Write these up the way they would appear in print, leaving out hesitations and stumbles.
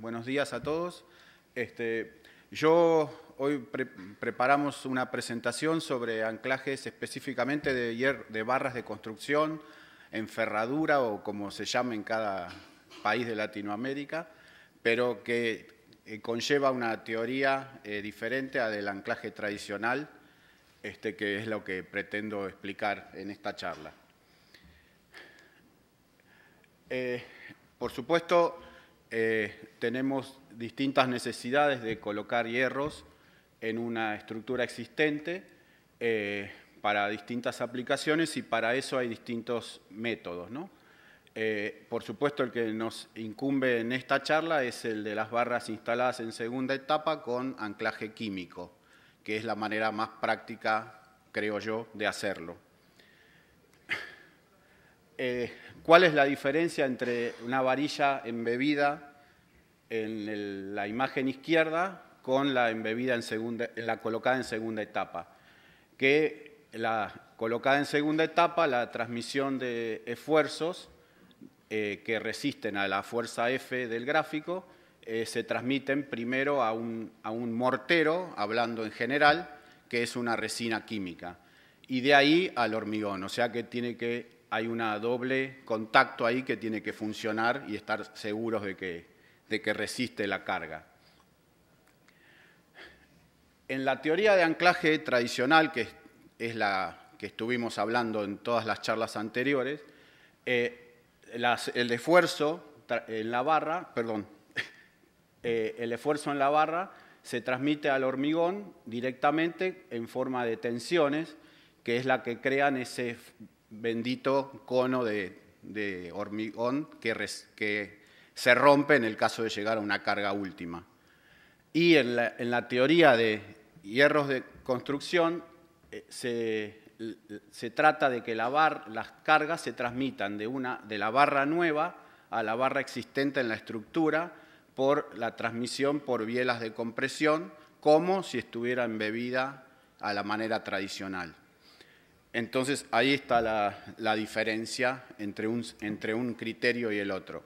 buenos días a todos. Hoy preparamos una presentación sobre anclajes específicamente de barras de construcción, enferradura o como se llama en cada país de Latinoamérica, pero que conlleva una teoría diferente a del anclaje tradicional, que es lo que pretendo explicar en esta charla. Por supuesto, tenemos distintas necesidades de colocar hierros en una estructura existente para distintas aplicaciones y para eso hay distintos métodos, ¿no? Por supuesto, el que nos incumbe en esta charla es el de las barras instaladas en segunda etapa con anclaje químico, que es la manera más práctica, creo yo, de hacerlo. ¿Cuál es la diferencia entre una varilla embebida en la imagen izquierda con la embebida la colocada en segunda etapa? Que la colocada en segunda etapa, la transmisión de esfuerzos que resisten a la fuerza F del gráfico, se transmiten primero a un mortero, hablando en general, que es una resina química, y de ahí al hormigón, o sea que hay una doble contacto ahí que tiene que funcionar y estar seguros de que resiste la carga. En la teoría de anclaje tradicional, que es la que estuvimos hablando en todas las charlas anteriores, el esfuerzo en la barra, se transmite al hormigón directamente en forma de tensiones, que es la que crean ese bendito cono de hormigón que se rompe en el caso de llegar a una carga última. Y en la teoría de hierros de construcción se trata de que las cargas se transmitan de la barra nueva a la barra existente en la estructura por la transmisión por bielas de compresión, como si estuviera embebida a la manera tradicional. Entonces, ahí está la diferencia entre un criterio y el otro.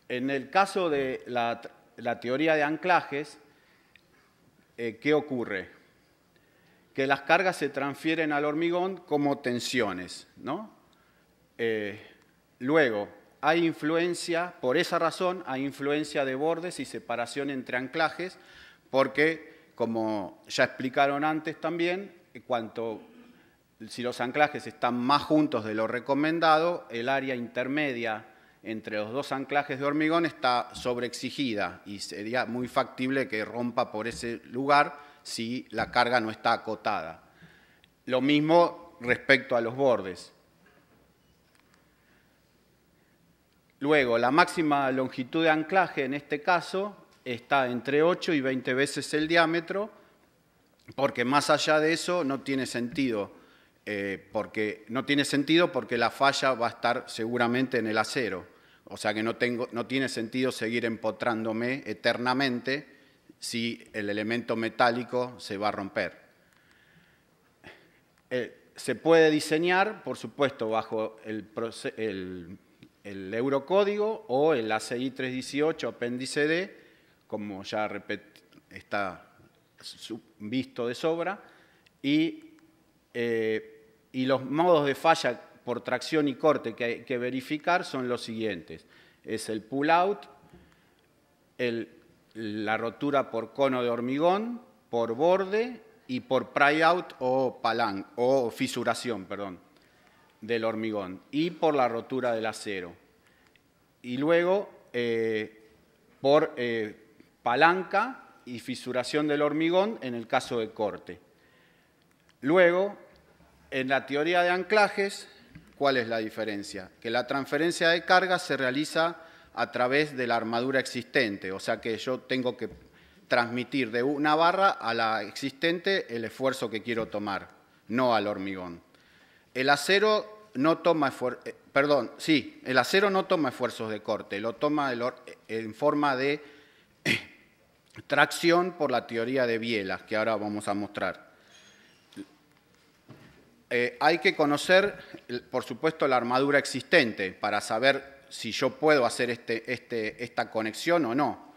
En el caso de la teoría de anclajes, ¿qué ocurre? Que las cargas se transfieren al hormigón como tensiones, ¿no? Luego, hay influencia, por esa razón, hay influencia de bordes y separación entre anclajes, porque, como ya explicaron antes también, si los anclajes están más juntos de lo recomendado, el área intermedia entre los dos anclajes de hormigón está sobreexigida y sería muy factible que rompa por ese lugar si la carga no está acotada. Lo mismo respecto a los bordes. Luego, la máxima longitud de anclaje en este caso está entre 8 y 20 veces el diámetro, porque más allá de eso no tiene sentido, porque la falla va a estar seguramente en el acero. O sea que no tiene sentido seguir empotrándome eternamente si el elemento metálico se va a romper. Se puede diseñar, por supuesto, bajo el Eurocódigo o el ACI 318 apéndice D, como ya está visto de sobra, y los modos de falla por tracción y corte que hay que verificar son los siguientes. Es el pull-out, la rotura por cono de hormigón, por borde y por pry-out o fisuración, del hormigón, y por la rotura del acero. Y luego por palanca y fisuración del hormigón en el caso de corte. Luego, en la teoría de anclajes, ¿cuál es la diferencia? Que la transferencia de carga se realiza a través de la armadura existente, o sea que yo tengo que transmitir de una barra a la existente el esfuerzo que quiero tomar, no al hormigón. El acero no toma esfuerzos de corte, lo toma en forma de tracción por la teoría de bielas, que ahora vamos a mostrar. Hay que conocer, por supuesto, la armadura existente para saber si yo puedo hacer esta conexión o no.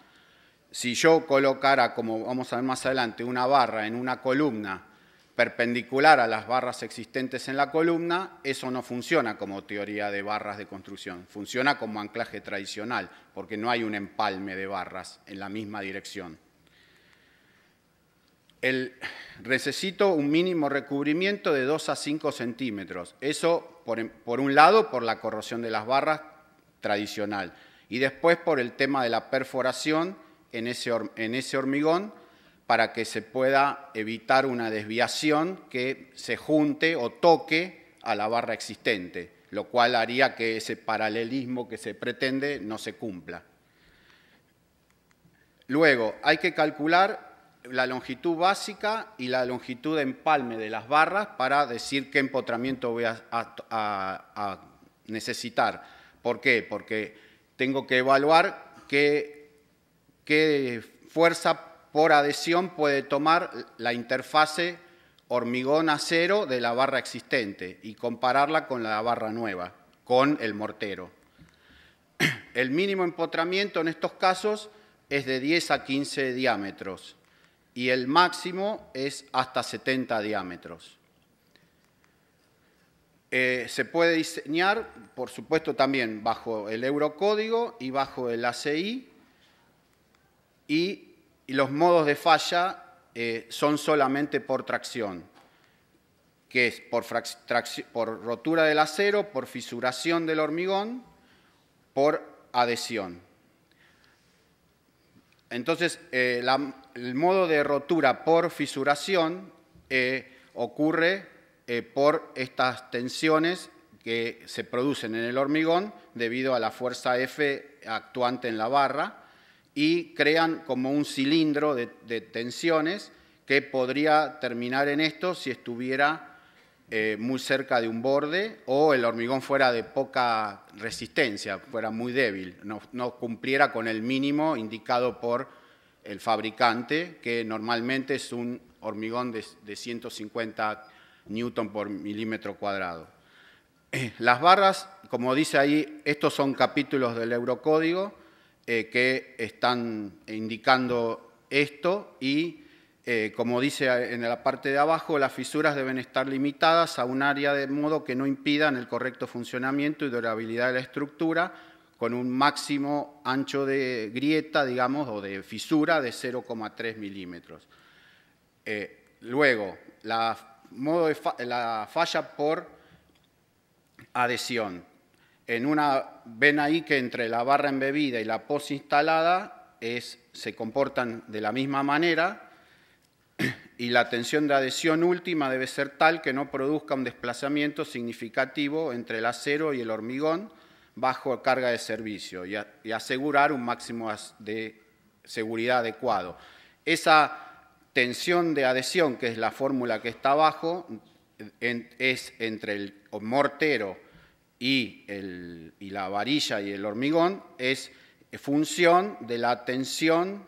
Si yo colocara, como vamos a ver más adelante, una barra en una columna perpendicular a las barras existentes en la columna, eso no funciona como teoría de barras de construcción, funciona como anclaje tradicional, porque no hay un empalme de barras en la misma dirección. Necesito un mínimo recubrimiento de 2 a 5 centímetros, eso por un lado por la corrosión de las barras tradicional y después por el tema de la perforación en ese hormigón, para que se pueda evitar una desviación que se junte o toque a la barra existente, lo cual haría que ese paralelismo que se pretende no se cumpla. Luego, hay que calcular la longitud básica y la longitud de empalme de las barras para decir qué empotramiento voy a necesitar. ¿Por qué? Porque tengo que evaluar qué fuerza por adhesión puede tomar la interfase hormigón-acero de la barra existente y compararla con la barra nueva, con el mortero. El mínimo empotramiento en estos casos es de 10 a 15 diámetros y el máximo es hasta 70 diámetros. Se puede diseñar, por supuesto, también bajo el Eurocódigo y bajo el ACI, y los modos de falla son solamente por tracción, que es por rotura del acero, por fisuración del hormigón, por adhesión. Entonces, el modo de rotura por fisuración ocurre por estas tensiones que se producen en el hormigón debido a la fuerza F actuante en la barra, y crean como un cilindro de tensiones que podría terminar en esto si estuviera muy cerca de un borde o el hormigón fuera de poca resistencia, fuera muy débil, no cumpliera con el mínimo indicado por el fabricante, que normalmente es un hormigón de 150 newton por milímetro cuadrado. Las barras, como dice ahí, estos son capítulos del Eurocódigo, que están indicando esto y, como dice en la parte de abajo, las fisuras deben estar limitadas a un área de modo que no impidan el correcto funcionamiento y durabilidad de la estructura, con un máximo ancho de grieta, digamos, o de fisura de 0,3 milímetros. Luego, la falla por adhesión. Ven ahí que entre la barra embebida y la posinstalada se comportan de la misma manera y la tensión de adhesión última debe ser tal que no produzca un desplazamiento significativo entre el acero y el hormigón bajo carga de servicio y asegurar un máximo de seguridad adecuado. Esa tensión de adhesión, que es la fórmula que está abajo, es entre el mortero y la varilla y el hormigón, es función de la tensión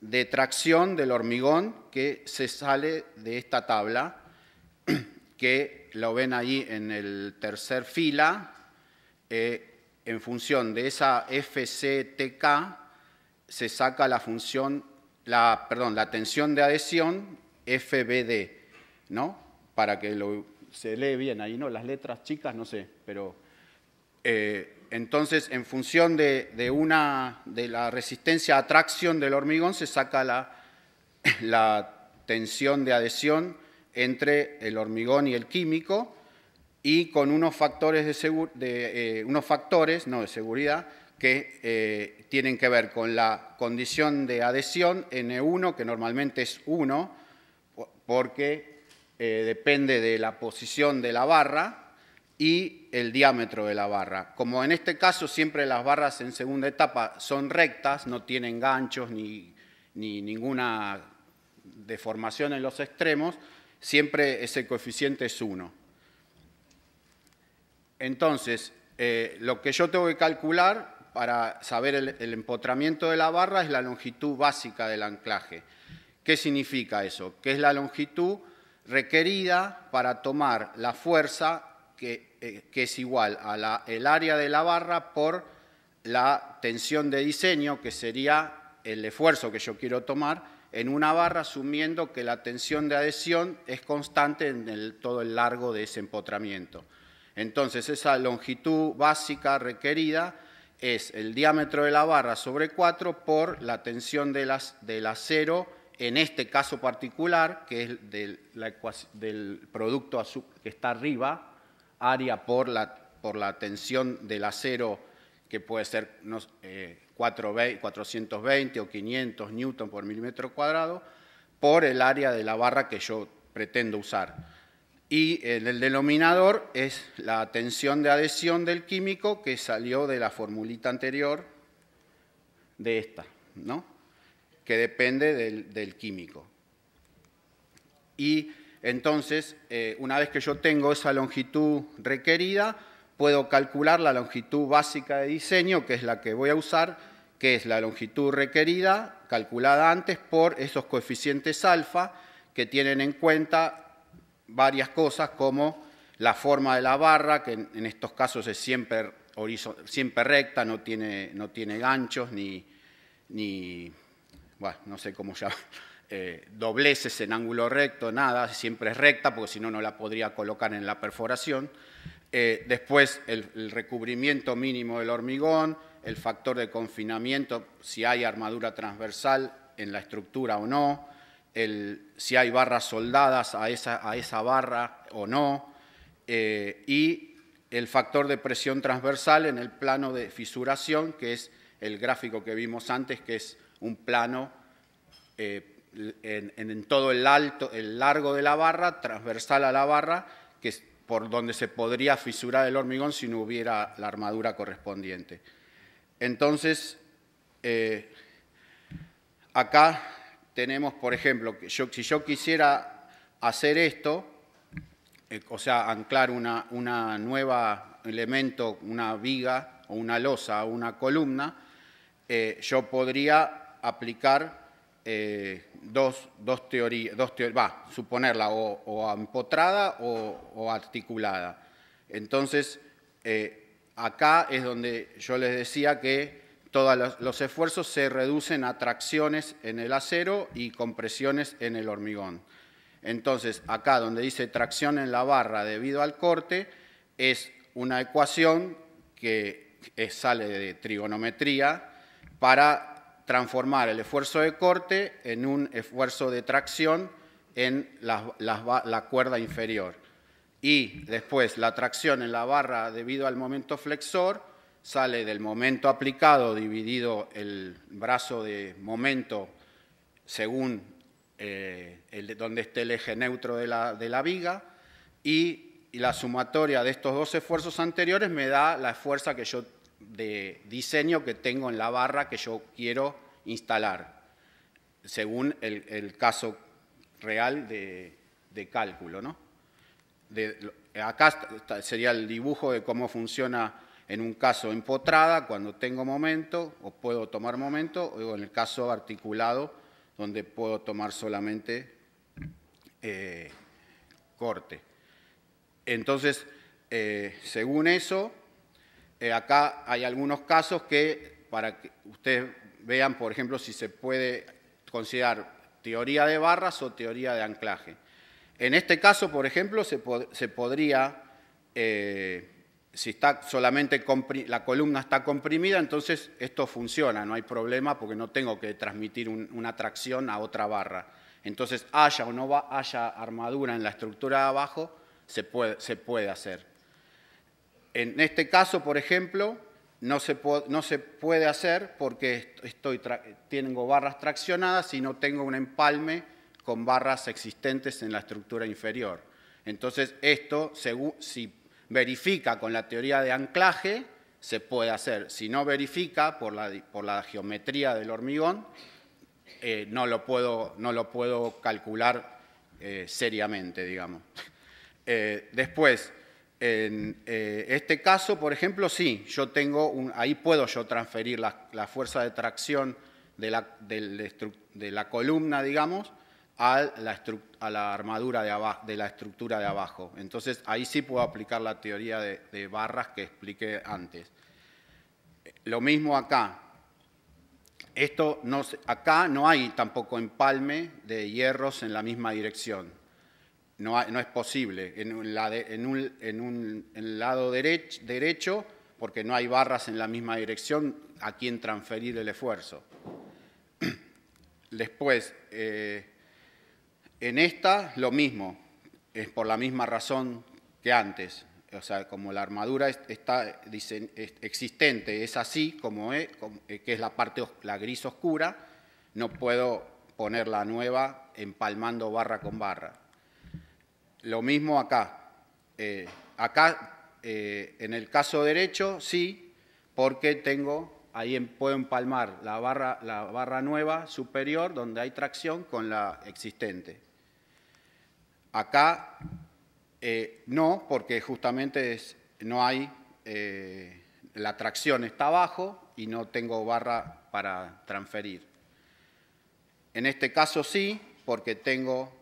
de tracción del hormigón que se sale de esta tabla, que lo ven ahí en el tercer fila. En función de esa FCTK se saca la tensión de adhesión FBD, ¿no? Para que se lee bien ahí, ¿no? Las letras chicas, no sé, pero entonces, en función de la resistencia a tracción del hormigón, se saca la tensión de adhesión entre el hormigón y el químico, y con unos factores de seguridad que tienen que ver con la condición de adhesión N1, que normalmente es 1, porque depende de la posición de la barra y el diámetro de la barra. Como en este caso siempre las barras en segunda etapa son rectas, no tienen ganchos ni ninguna deformación en los extremos, siempre ese coeficiente es 1. Entonces, lo que yo tengo que calcular para saber el empotramiento de la barra es la longitud básica del anclaje. ¿Qué significa eso? Que es la longitud requerida para tomar la fuerza que es igual a el área de la barra por la tensión de diseño, que sería el esfuerzo que yo quiero tomar en una barra, asumiendo que la tensión de adhesión es constante en todo el largo de ese empotramiento. Entonces, esa longitud básica requerida es el diámetro de la barra sobre 4 por la tensión del acero, en este caso particular, que es del producto que está arriba, área por la tensión del acero, que puede ser 420 o 500 newton por milímetro cuadrado, por el área de la barra que yo pretendo usar. Y el denominador es la tensión de adhesión del químico, que salió de la formulita anterior de esta, ¿no? Que depende del químico. Y entonces, una vez que yo tengo esa longitud requerida, puedo calcular la longitud básica de diseño, que es la que voy a usar, que es la longitud requerida, calculada antes por esos coeficientes alfa, que tienen en cuenta varias cosas, como la forma de la barra, que en estos casos es siempre recta, no tiene ganchos bueno, no sé cómo llamar, dobleces en ángulo recto, nada, siempre es recta, porque si no, no la podría colocar en la perforación. Después, el recubrimiento mínimo del hormigón, el factor de confinamiento, si hay armadura transversal en la estructura o no, si hay barras soldadas a esa barra o no, y el factor de presión transversal en el plano de fisuración, que es el gráfico que vimos antes, que es un plano en todo el largo de la barra, transversal a la barra, que es por donde se podría fisurar el hormigón si no hubiera la armadura correspondiente. Entonces, acá tenemos, por ejemplo, que si yo quisiera hacer esto, o sea, anclar una nueva elemento, una viga o una losa o una columna, yo podría aplicar dos teorías, suponerla o empotrada o articulada. Entonces, acá es donde yo les decía que todos los esfuerzos se reducen a tracciones en el acero y compresiones en el hormigón. Entonces, acá donde dice tracción en la barra debido al corte, es una ecuación que sale de trigonometría para transformar el esfuerzo de corte en un esfuerzo de tracción en la cuerda inferior. Y después la tracción en la barra debido al momento flexor sale del momento aplicado dividido el brazo de momento según donde esté el eje neutro de la viga, y la sumatoria de estos dos esfuerzos anteriores me da la fuerza que yo de diseño que tengo en la barra que yo quiero instalar, según el caso real de cálculo, ¿no? Acá sería el dibujo de cómo funciona en un caso empotrada, cuando tengo momento, o puedo tomar momento, o en el caso articulado, donde puedo tomar solamente corte. Entonces, según eso, acá hay algunos casos que, para que ustedes vean, por ejemplo, si se puede considerar teoría de barras o teoría de anclaje. En este caso, por ejemplo, se podría, si está solamente la columna está comprimida, entonces esto funciona, no hay problema porque no tengo que transmitir una tracción a otra barra. Entonces, haya o no haya armadura en la estructura de abajo, se puede hacer. En este caso, por ejemplo, no se puede hacer porque tengo barras traccionadas y no tengo un empalme con barras existentes en la estructura inferior. Entonces, esto, si verifica con la teoría de anclaje, se puede hacer. Si no verifica por la geometría del hormigón, no lo puedo calcular seriamente, digamos. Después, en este caso, por ejemplo, sí, yo tengo ahí puedo yo transferir la fuerza de tracción de la columna, digamos, a la armadura de la estructura de abajo. Entonces, ahí sí puedo aplicar la teoría de barras que expliqué antes. Lo mismo acá. Acá no hay tampoco empalme de hierros en la misma dirección. No es posible. En el lado derecho, porque no hay barras en la misma dirección, a quien transferir el esfuerzo. Después, en esta, lo mismo. Es por la misma razón que antes. O sea, como la armadura existente es así, que es la gris oscura, no puedo poner la nueva empalmando barra con barra. Lo mismo acá. En el caso derecho, sí, porque ahí puedo empalmar la barra nueva superior, donde hay tracción, con la existente. Acá no, porque justamente no hay, la tracción está abajo y no tengo barra para transferir. En este caso sí, porque tengo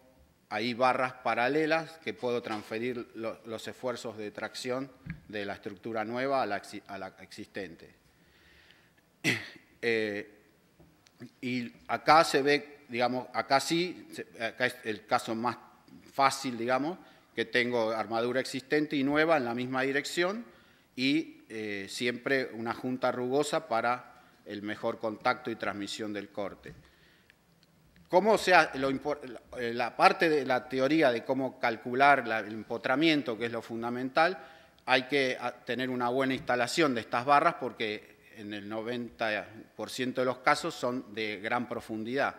ahí barras paralelas que puedo transferir los esfuerzos de tracción de la estructura nueva a la existente. Y acá se ve, digamos, acá es el caso más fácil, digamos, que tengo armadura existente y nueva en la misma dirección y siempre una junta rugosa para el mejor contacto y transmisión del corte. La parte de la teoría de cómo calcular el empotramiento, que es lo fundamental, hay que tener una buena instalación de estas barras porque en el 90% de los casos son de gran profundidad.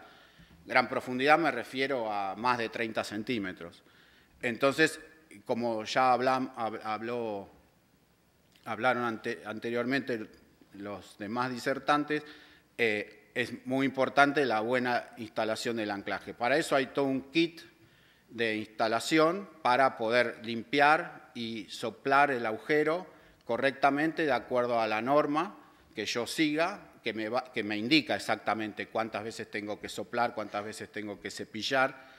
Gran profundidad me refiero a más de 30 centímetros. Entonces, como ya hablaron anteriormente los demás disertantes, es muy importante la buena instalación del anclaje. Para eso hay todo un kit de instalación para poder limpiar y soplar el agujero correctamente de acuerdo a la norma que yo siga, que me indica exactamente cuántas veces tengo que soplar, cuántas veces tengo que cepillar,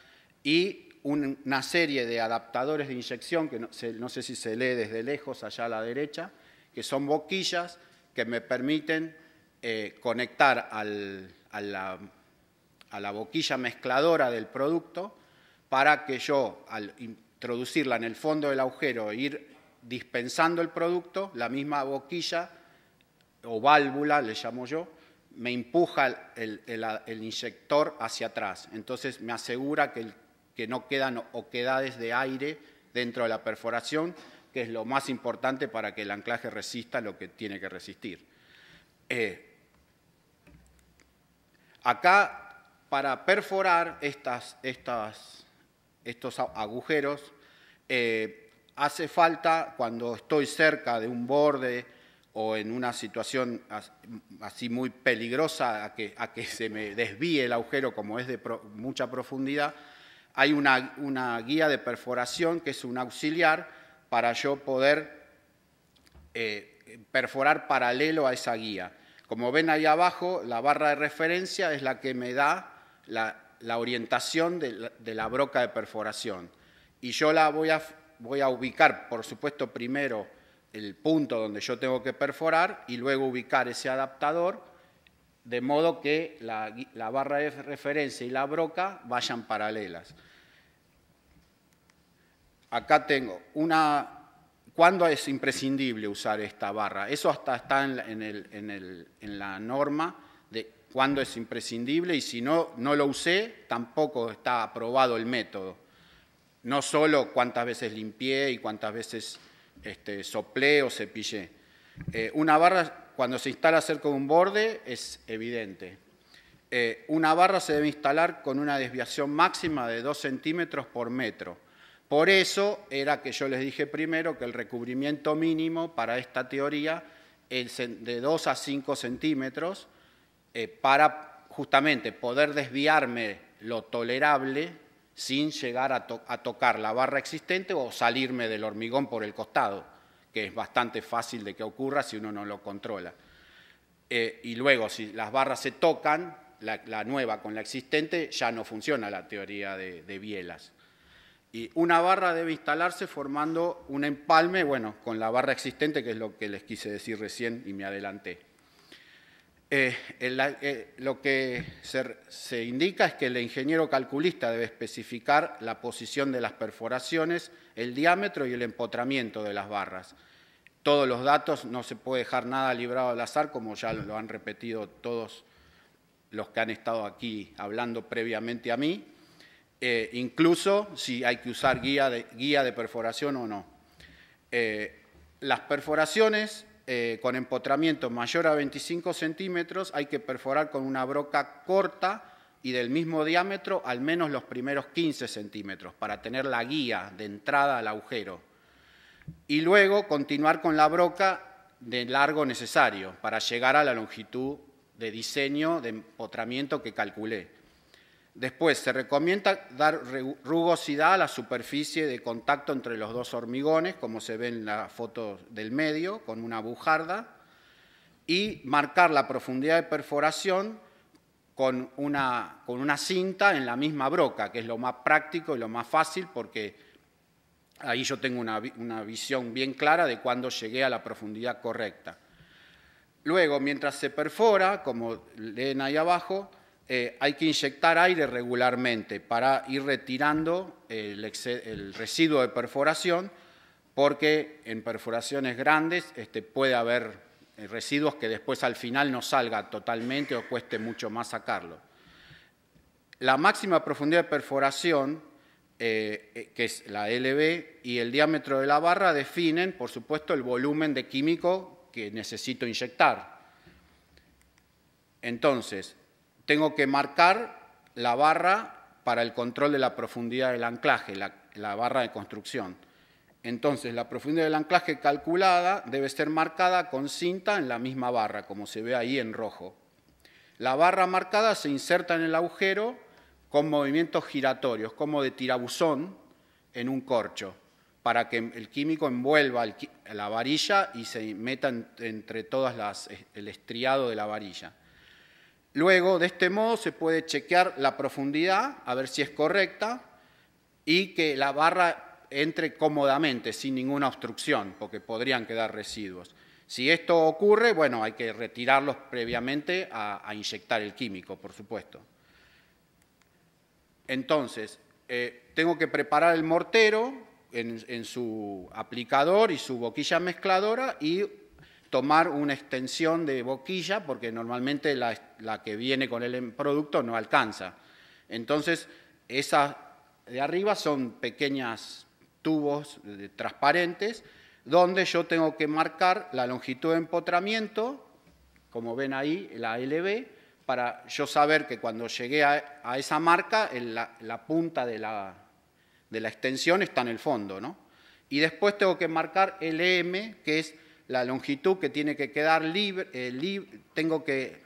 y una serie de adaptadores de inyección, que no sé si se lee desde lejos allá a la derecha, que son boquillas que me permiten conectar a la boquilla mezcladora del producto para que yo, al introducirla en el fondo del agujero e ir dispensando el producto, la misma boquilla o válvula, le llamo yo, me empuja el inyector hacia atrás. Entonces me asegura que no quedan oquedades de aire dentro de la perforación, que es lo más importante para que el anclaje resista lo que tiene que resistir. Acá, para perforar estos agujeros, hace falta, cuando estoy cerca de un borde o en una situación así muy peligrosa a que se me desvíe el agujero, como es de mucha profundidad, hay una guía de perforación que es un auxiliar para yo poder perforar paralelo a esa guía. Como ven ahí abajo, la barra de referencia es la que me da la orientación de la broca de perforación. Y yo la voy a ubicar, por supuesto, primero el punto donde yo tengo que perforar y luego ubicar ese adaptador, de modo que la barra de referencia y la broca vayan paralelas. Acá tengo ¿cuándo es imprescindible usar esta barra? Eso hasta está en la norma de cuándo es imprescindible, y si no lo usé, tampoco está aprobado el método. No solo cuántas veces limpié y cuántas veces soplé o cepillé. Una barra, cuando se instala cerca de un borde, es evidente. Una barra se debe instalar con una desviación máxima de 2 centímetros por metro. Por eso era que yo les dije primero que el recubrimiento mínimo para esta teoría es de 2 a 5 centímetros para justamente poder desviarme lo tolerable sin llegar a tocar la barra existente o salirme del hormigón por el costado, que es bastante fácil de que ocurra si uno no lo controla. Y luego, si las barras se tocan, la nueva con la existente, ya no funciona la teoría de bielas. Y una barra debe instalarse formando un empalme, bueno, con la barra existente, que es lo que les quise decir recién y me adelanté. Lo que se indica es que el ingeniero calculista debe especificar la posición de las perforaciones, el diámetro y el empotramiento de las barras. Todos los datos, no se puede dejar nada librado al azar, como ya lo han repetido todos los que han estado aquí hablando previamente a mí, incluso si hay que usar guía de perforación o no. Las perforaciones con empotramiento mayor a 25 centímetros hay que perforar con una broca corta y del mismo diámetro al menos los primeros 15 centímetros para tener la guía de entrada al agujero. Y luego continuar con la broca de largo necesario para llegar a la longitud de diseño de empotramiento que calculé. Después, se recomienda dar rugosidad a la superficie de contacto entre los dos hormigones, como se ve en la foto del medio, con una bujarda, y marcar la profundidad de perforación con una cinta en la misma broca, que es lo más práctico y lo más fácil, porque ahí yo tengo una visión bien clara de cuándo llegué a la profundidad correcta. Luego, mientras se perfora, como leen ahí abajo, hay que inyectar aire regularmente para ir retirando el residuo de perforación, porque en perforaciones grandes puede haber residuos que después al final no salga totalmente o cueste mucho más sacarlo. La máxima profundidad de perforación, que es la LB, y el diámetro de la barra definen, por supuesto, el volumen de químico que necesito inyectar. Entonces, tengo que marcar la barra para el control de la profundidad del anclaje, la barra de construcción. Entonces, la profundidad del anclaje calculada debe ser marcada con cinta en la misma barra, como se ve ahí en rojo. La barra marcada se inserta en el agujero con movimientos giratorios, como de tirabuzón en un corcho, para que el químico envuelva la varilla y se meta entre todas el estriado de la varilla. Luego, de este modo, se puede chequear la profundidad, a ver si es correcta, y que la barra entre cómodamente, sin ninguna obstrucción, porque podrían quedar residuos. Si esto ocurre, bueno, hay que retirarlos previamente a inyectar el químico, por supuesto. Entonces, tengo que preparar el mortero en su aplicador y su boquilla mezcladora y tomar una extensión de boquilla, porque normalmente la que viene con el producto no alcanza. Entonces, esas de arriba son pequeños tubos transparentes, donde yo tengo que marcar la longitud de empotramiento, como ven ahí, la LB, para yo saber que cuando llegué a esa marca, la punta de la extensión está en el fondo, ¿no? Y después tengo que marcar LM, que es la longitud que tiene que quedar libre, tengo que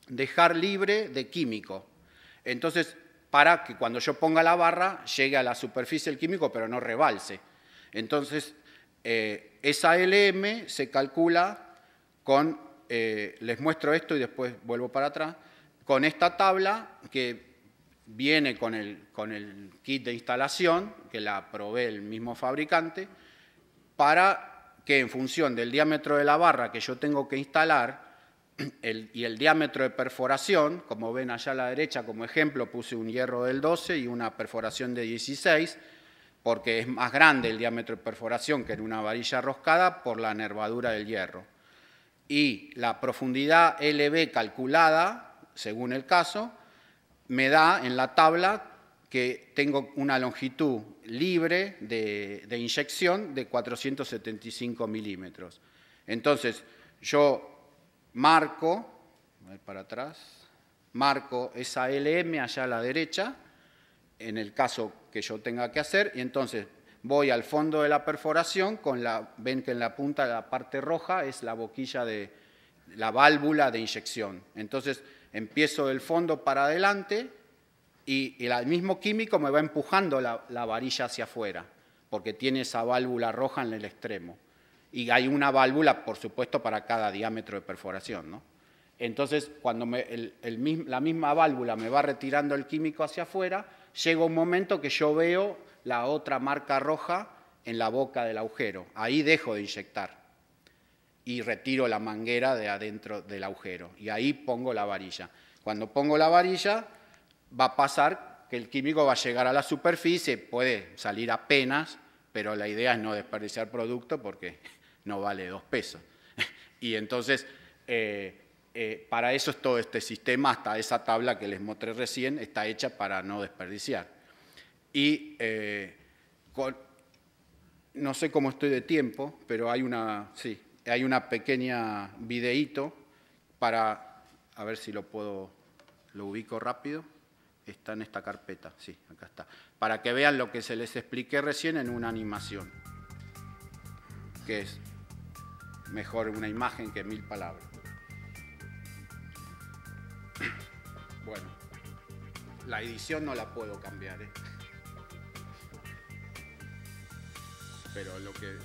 dejar libre de químico. Entonces, para que cuando yo ponga la barra llegue a la superficie del químico, pero no rebalse. Entonces, esa LM se calcula con, les muestro esto y después vuelvo para atrás, con esta tabla que viene con el kit de instalación, que la provee el mismo fabricante, para que en función del diámetro de la barra que yo tengo que instalar y el diámetro de perforación, como ven allá a la derecha como ejemplo, puse un hierro del 12 y una perforación de 16, porque es más grande el diámetro de perforación que en una varilla roscada por la nervadura del hierro. Y la profundidad LB calculada, según el caso, me da en la tabla que tengo una longitud libre de inyección de 475 milímetros. Entonces, yo marco, a ver para atrás, marco esa LM allá a la derecha, en el caso que yo tenga que hacer, y entonces voy al fondo de la perforación, ven que en la punta de la parte roja es la boquilla de la válvula de inyección. Entonces, empiezo del fondo para adelante, y el mismo químico me va empujando la varilla hacia afuera, porque tiene esa válvula roja en el extremo. Y hay una válvula, por supuesto, para cada diámetro de perforación, ¿no? Entonces, cuando la misma válvula me va retirando el químico hacia afuera, llega un momento que yo veo la otra marca roja en la boca del agujero. Ahí dejo de inyectar. y retiro la manguera de adentro del agujero. Y ahí pongo la varilla. Cuando pongo la varilla, va a pasar que el químico va a llegar a la superficie, puede salir apenas, pero la idea es no desperdiciar producto porque no vale 2 pesos. Y entonces, para eso es todo este sistema, hasta esa tabla que les mostré recién, está hecha para no desperdiciar. Y no sé cómo estoy de tiempo, pero hay una pequeña videíto para, a ver si lo ubico rápido. Está en esta carpeta, sí, acá está. Para que vean lo que se les expliqué recién en una animación, que es mejor una imagen que 1000 palabras. Bueno, la edición no la puedo cambiar, pero lo que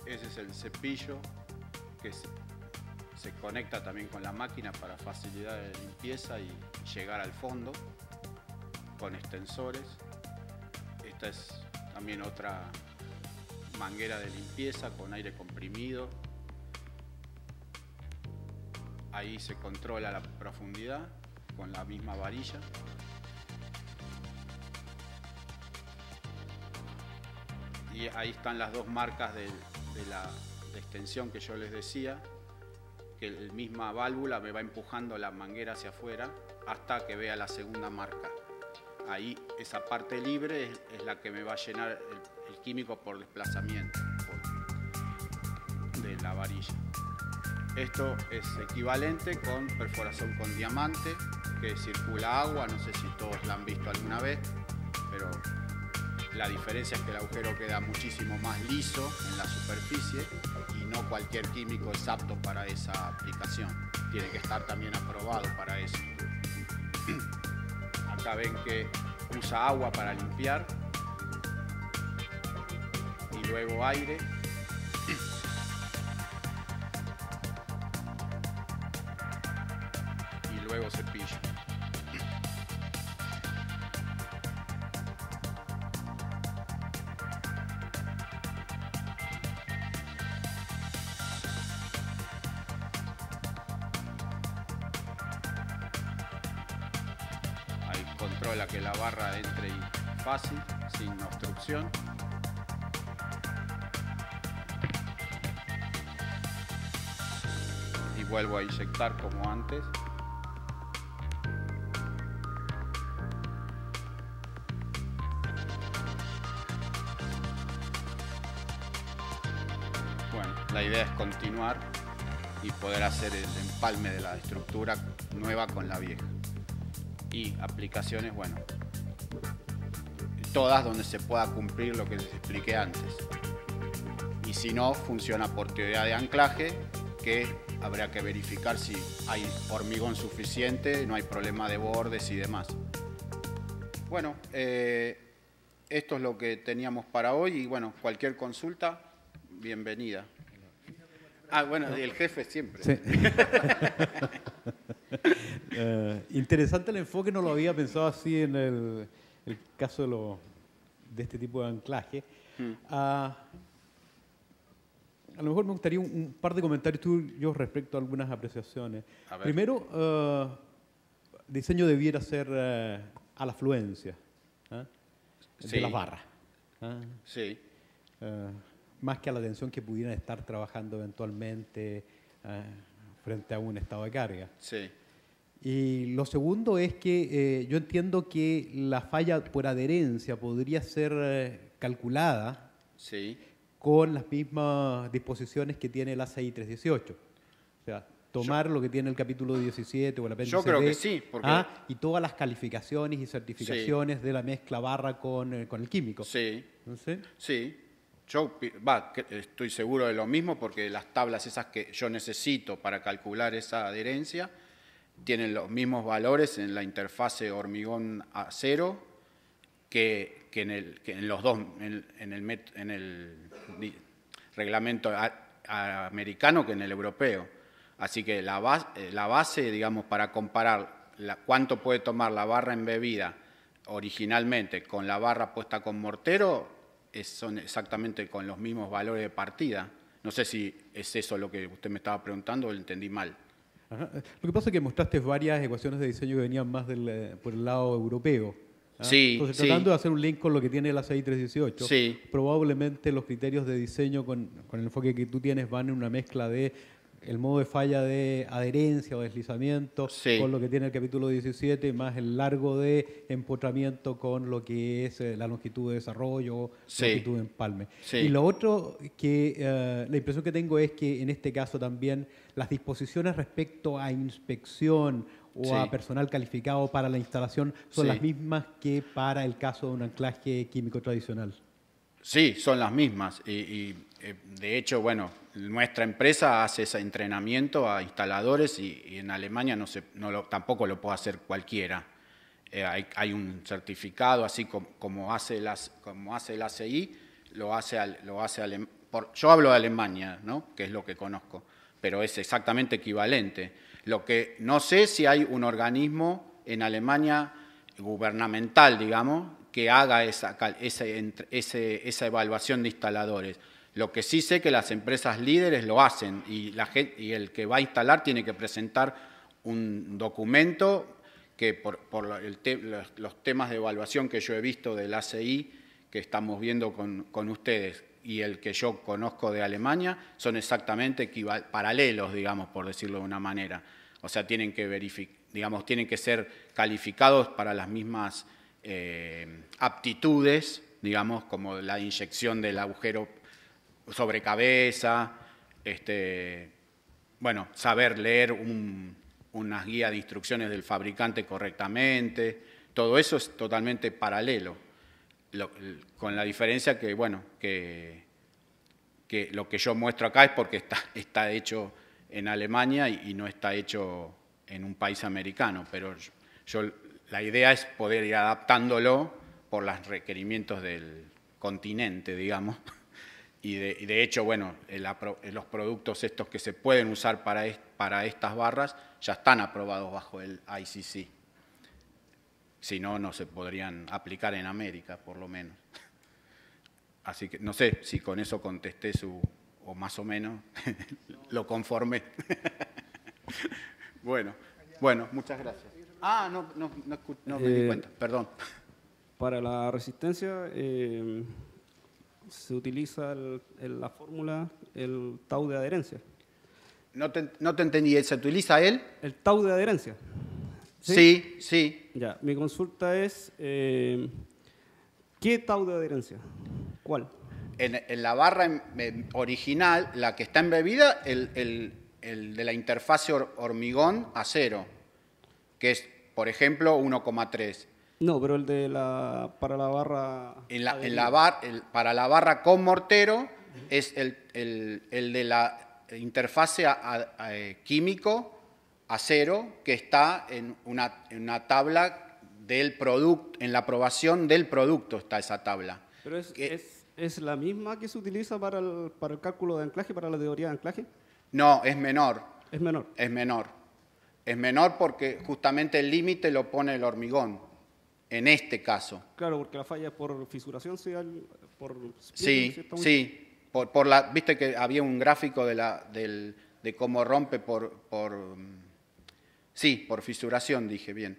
ese es el cepillo que se conecta también con la máquina para facilidad de limpieza y llegar al fondo con extensores. Esta es también otra manguera de limpieza con aire comprimido. Ahí se controla la profundidad con la misma varilla. Y ahí están las 2 marcas de extensión que yo les decía, que la misma válvula me va empujando la manguera hacia afuera hasta que vea la segunda marca. Ahí esa parte libre es la que me va a llenar el químico por desplazamiento de la varilla. Esto es equivalente con perforación con diamante, que circula agua, no sé si todos la han visto alguna vez, pero la diferencia es que el agujero queda muchísimo más liso en la superficie y no cualquier químico es apto para esa aplicación. Tiene que estar también aprobado para eso. Acá ven que usa agua para limpiar y luego aire. Y luego cepillo. Controla que la barra entre fácil, sin obstrucción. Y vuelvo a inyectar como antes. Bueno, la idea es continuar y poder hacer el empalme de la estructura nueva con la vieja. Y aplicaciones, bueno, todas donde se pueda cumplir lo que les expliqué antes. Y si no, funciona por teoría de anclaje, que habría que verificar si hay hormigón suficiente, no hay problema de bordes y demás. Bueno, esto es lo que teníamos para hoy y bueno, cualquier consulta, bienvenida. Bueno, el jefe siempre. Sí. Interesante el enfoque, no lo había pensado así en el caso de este tipo de anclaje. A lo mejor me gustaría un par de comentarios tuyos respecto a algunas apreciaciones. Primero, diseño debiera ser a la fluencia de las barras. Sí. Más que a la tensión que pudieran estar trabajando eventualmente frente a un estado de carga. Sí. Y lo segundo es que yo entiendo que la falla por adherencia podría ser calculada con las mismas disposiciones que tiene el ACI 318. O sea, tomar lo que tiene el capítulo 17 o el apéndice Yo creo D, que sí. Porque... y todas las calificaciones y certificaciones de la mezcla barra con el químico. Sí. ¿No sé? Sí. Yo estoy seguro de lo mismo porque las tablas esas que yo necesito para calcular esa adherencia tienen los mismos valores en la interfase hormigón-acero que en el reglamento americano que en el europeo. Así que la base, digamos, para comparar cuánto puede tomar la barra embebida originalmente con la barra puesta con mortero, son exactamente con los mismos valores de partida. No sé si es eso lo que usted me estaba preguntando o lo entendí mal. Ajá. Lo que pasa es que mostraste varias ecuaciones de diseño que venían más por el lado europeo. Sí, entonces, tratando de hacer un link con lo que tiene el ACI 318, probablemente los criterios de diseño con el enfoque que tú tienes van en una mezcla de el modo de falla de adherencia o deslizamiento con lo que tiene el capítulo 17, más el largo de empotramiento con lo que es la longitud de desarrollo, longitud de empalme. Y lo otro que la impresión que tengo es que en este caso también las disposiciones respecto a inspección o a personal calificado para la instalación son las mismas que para el caso de un anclaje químico tradicional. Sí, son las mismas y de hecho, bueno, nuestra empresa hace ese entrenamiento a instaladores y en Alemania tampoco lo puede hacer cualquiera. Hay un certificado, así como hace el ACI, yo hablo de Alemania, ¿no? Que es lo que conozco, pero es exactamente equivalente. Lo que no sé si hay un organismo en Alemania gubernamental, digamos, que haga esa evaluación de instaladores. Lo que sí sé que las empresas líderes lo hacen y el que va a instalar tiene que presentar un documento que los temas de evaluación que yo he visto del ACI que estamos viendo con ustedes y el que yo conozco de Alemania son exactamente paralelos, digamos, por decirlo de una manera. O sea, tienen que ser calificados para las mismas aptitudes, digamos, como la inyección del agujero sobre cabeza, saber leer unas guías de instrucciones del fabricante correctamente, todo eso es totalmente paralelo, con la diferencia que lo que yo muestro acá es porque está hecho en Alemania y no está hecho en un país americano, pero la idea es poder ir adaptándolo por los requerimientos del continente, digamos. Y de hecho, bueno, los productos estos que se pueden usar para estas barras ya están aprobados bajo el ICC. Si no, no se podrían aplicar en América, por lo menos. Así que no sé si con eso contesté o más o menos lo conformé. Bueno, muchas gracias. No me di cuenta, perdón. Para la resistencia se utiliza la fórmula, el tau de adherencia. No te entendí, ¿se utiliza él? El tau de adherencia. Sí. Ya, mi consulta es, ¿qué tau de adherencia? ¿Cuál? En la barra original, la que está embebida, el de la interfase hormigón-acero, que es, por ejemplo, 1,3. No, pero para la barra... Para la barra con mortero es el de la interfase químico acero que está en una tabla del producto, en la aprobación del producto está esa tabla. Pero ¿es la misma que se utiliza para el cálculo de anclaje, para la teoría de anclaje? No, es menor. ¿Es menor? Es menor. Es menor porque justamente el límite lo pone el hormigón, en este caso. Claro, porque la falla es por fisuración, por sí, sí. Viste que había un gráfico de cómo rompe por fisuración, dije bien.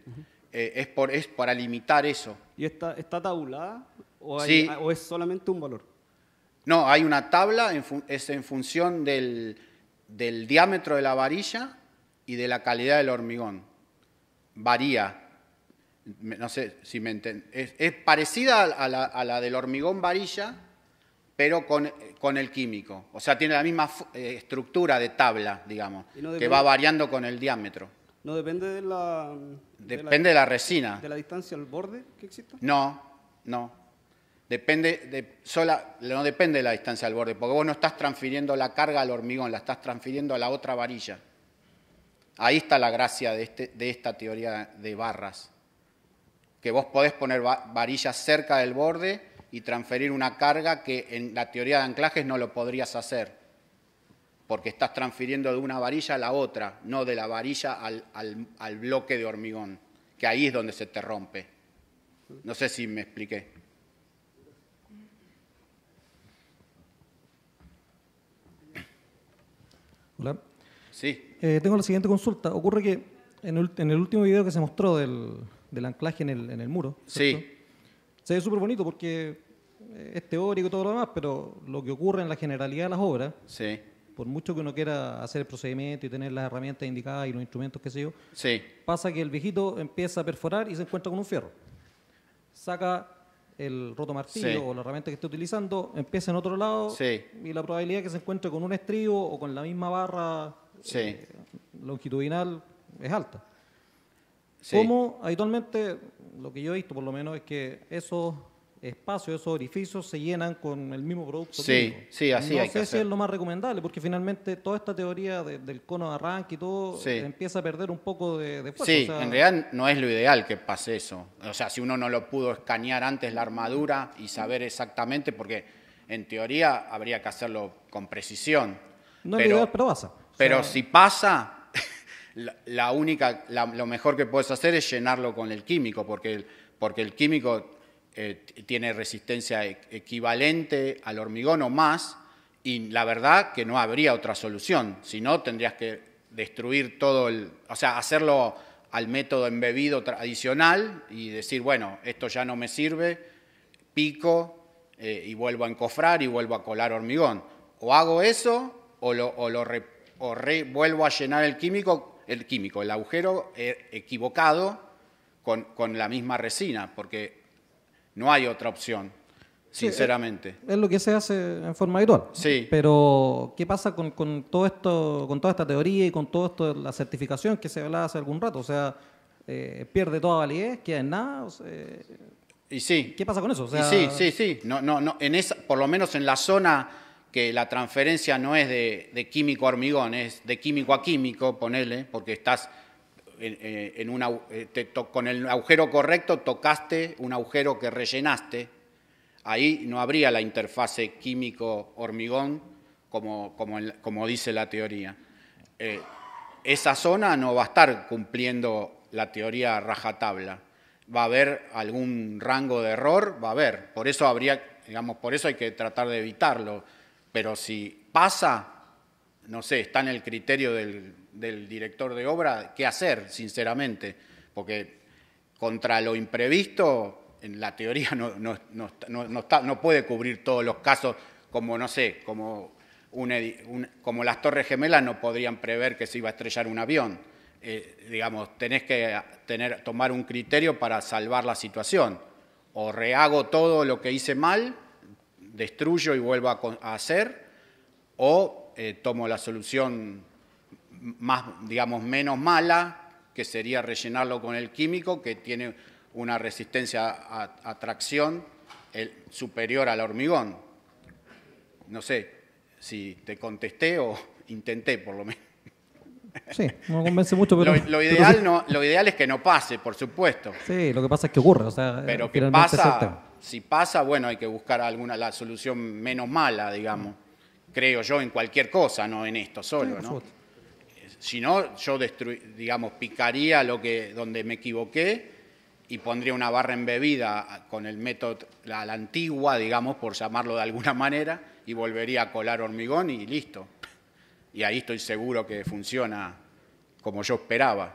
Es para limitar eso. ¿Y está tabulada o es solamente un valor? No, hay una tabla, es en función del diámetro de la varilla y de la calidad del hormigón. Varía. No sé si me entienden. Es parecida a la del hormigón varilla, pero con el químico. O sea, tiene la misma estructura de tabla, digamos, que va variando con el diámetro. ¿No depende de la... Depende de la resina. ¿De la distancia al borde que exista? No. No depende de la distancia al borde, porque vos no estás transfiriendo la carga al hormigón, la estás transfiriendo a la otra varilla. Ahí está la gracia de esta teoría de barras, que vos podés poner varillas cerca del borde y transferir una carga que en la teoría de anclajes no lo podrías hacer, porque estás transfiriendo de una varilla a la otra, no de la varilla al bloque de hormigón, que ahí es donde se te rompe. No sé si me expliqué. Hola. Sí. Tengo la siguiente consulta. Ocurre que en el último video que se mostró del anclaje en el muro, ¿cierto? Sí. Se ve súper bonito porque es teórico y todo lo demás, pero lo que ocurre en la generalidad de las obras, sí, por mucho que uno quiera hacer el procedimiento y tener las herramientas indicadas y los instrumentos, qué sé yo, sí, pasa que el viejito empieza a perforar y se encuentra con un fierro. Saca el roto martillo sí, o la herramienta que esté utilizando, empieza en otro lado, sí, y la probabilidad de que se encuentre con un estribo o con la misma barra sí, longitudinal es alta. sí. Como habitualmente, lo que yo he visto por lo menos es que esos espacios, esos orificios se llenan con el mismo producto químico. Sí, así no hay que sé si hacer. es lo más recomendable, porque finalmente toda esta teoría del cono de arranque y todo empieza a perder un poco de fuerza. Sí, o sea, en realidad no es lo ideal que pase eso. O sea, si uno no lo pudo escanear antes la armadura y saber exactamente, porque en teoría habría que hacerlo con precisión. no es lo ideal, pero pasa. Pero si pasa, lo mejor que puedes hacer es llenarlo con el químico, porque el químico tiene resistencia equivalente al hormigón o más, y la verdad que no habría otra solución. Si no, tendrías que destruir todo o sea, hacerlo al método embebido tradicional y decir, bueno, esto ya no me sirve, pico y vuelvo a encofrar y vuelvo a colar hormigón. O hago eso o vuelvo a llenar el agujero equivocado con la misma resina, porque no hay otra opción, sinceramente. Es lo que se hace en forma habitual. Sí. Pero, ¿qué pasa con todo esto, con toda esta teoría y con todo esto de la certificación que se hablaba hace algún rato? O sea, pierde toda validez, queda en nada. O sea, y sí. ¿Qué pasa con eso? O sea, sí. No, por lo menos en la zona que la transferencia no es de químico a hormigón, es de químico a químico, ponele, porque estás con el agujero correcto tocaste un agujero que rellenaste. Ahí no habría la interfase químico-hormigón como dice la teoría. Esa zona no va a estar cumpliendo la teoría rajatabla. Va a haber algún rango de error, va a haber. Por eso hay que tratar de evitarlo. Pero si pasa, no sé, está en el criterio del director de obra qué hacer, sinceramente. Porque contra lo imprevisto, en la teoría no puede cubrir todos los casos, como, no sé, como las Torres Gemelas no podrían prever que se iba a estrellar un avión. Tenés que tomar un criterio para salvar la situación. O rehago todo lo que hice mal, destruyo y vuelvo a hacer, o tomo la solución menos mala, que sería rellenarlo con el químico, que tiene una resistencia a tracción superior al hormigón. No sé si te contesté o intenté por lo menos. Sí, no me convence mucho, pero... Lo ideal es que no pase, por supuesto. Sí, lo que pasa es que ocurre, o sea... Pero que pasa, si pasa, bueno, hay que buscar la solución menos mala, digamos. Creo yo, en cualquier cosa, no en esto solo, ¿no? Si no, yo picaría donde me equivoqué y pondría una barra embebida con el método, la antigua, digamos, por llamarlo de alguna manera, y volvería a colar hormigón y listo. Y ahí estoy seguro que funciona como yo esperaba.